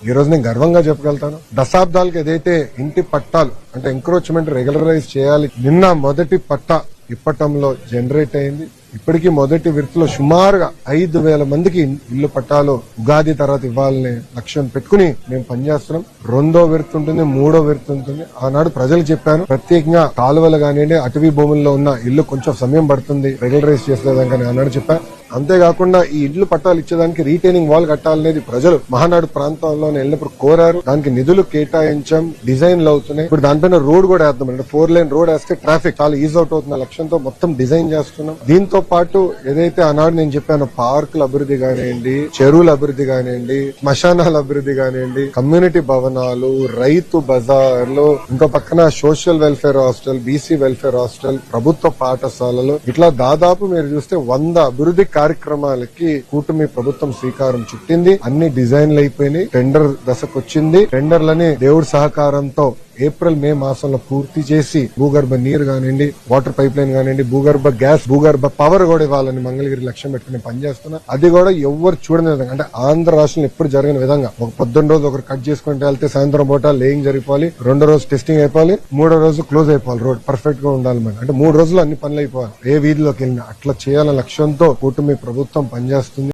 ఈ రోజు నేను గర్వంగా చెప్పగలుగుతాను. దశాబ్దాలకు ఏదైతే ఇంటి పట్టాలు అంటే ఎంక్రోచ్మెంట్ రెగ్యులరైజ్ చేయాలి, నిన్న మొదటి పట్టా ఇప్పటంలో జనరేట్ అయింది. ఇప్పటికీ మొదటి విడతలో సుమారుగా 5,000 మందికి ఇల్లు పట్టాలు ఉగాది తర్వాత ఇవ్వాలనే లక్ష్యం పెట్టుకుని మేము పనిచేస్తున్నాం. రెండో విడత ఉంటుంది, మూడో విడత ఉంటుంది. ఆనాడు ప్రజలు చెప్పాను, ప్రత్యేకంగా కాలువలు కానివ్వండి, అటవీ భూముల్లో ఉన్న ఇల్లు కొంచెం సమయం పడుతుంది రెగ్యులరైజ్ చేసేదానికి ఆనాడు చెప్పాను. అంతేకాకుండా ఈ ఇళ్లు పట్టాలు ఇచ్చేదానికి రీటైనింగ్ వాల్ కట్టాలనేది ప్రజలు మహానాడు ప్రాంతంలో వెళ్ళినప్పుడు కోరారు. దానికి నిధులు కేటాయించాం, డిజైన్లు అవుతున్నాయి. ఇప్పుడు దానిపైన రోడ్ కూడా వేద్దాం అంటే 4 లేన్ రోడ్ వేస్తే ట్రాఫిక్ చాలా ఈజీ అవుట్ అవుతున్న లక్ష్యంతో మొత్తం డిజైన్ చేస్తున్నాం. దీంతో పాటు ఏదైతే ఆనాడు నేను చెప్పాను, పార్కుల అభివృద్ధి కానివ్వండి, చెరువుల అభివృద్ధి కానివ్వండి, శ్మశానాల అభివృద్ధి కానివ్వండి, కమ్యూనిటీ భవనాలు, రైతు బజార్లు, ఇంకో పక్కన social welfare hostel, BC welfare hostel, ప్రభుత్వ పాఠశాలలు, ఇట్లా దాదాపు మీరు చూస్తే 100 అభివృద్ధి కార్యక్రమాలకి కూటమి ప్రభుత్వం శ్రీకారం చుట్టింది. అన్ని డిజైన్లు అయిపోయినాయి, టెండర్ దశకు వచ్చింది. టెండర్లని దేవుడి సహకారంతో ఏప్రిల్ మే మాసంలో పూర్తి చేసి భూగర్భ నీరు కానివ్వండి, వాటర్ పైప్ లైన్ కానివ్వండి, భూగర్భ గ్యాస్, భూగర్భ పవర్ కూడా ఇవ్వాలని మంగళగిరి లక్ష్యం పెట్టుకుని పనిచేస్తున్నా. అది కూడా ఎవరు చూడని విధంగా అంటే ఆంధ్ర రాష్ట్రంలో ఎప్పుడు జరిగిన విధంగా ఒక పొద్దున్న రోజు ఒకరు కట్ చేసుకుంటే వెళ్తే సాయంత్రం పూట లేయింగ్ జరిగిపోవాలి, రెండో రోజు టెస్టింగ్ అయిపోవాలి, మూడో రోజు క్లోజ్ అయిపోవాలి, రోడ్ పర్ఫెక్ట్ గా ఉండాలి. అంటే 3 రోజులు అన్ని పనులు అయిపోవాలి. ఏ వీధిలోకి వెళ్ళినా అట్లా చేయాలనే లక్ష్యంతో కూటమి ప్రభుత్వం పనిచేస్తుంది.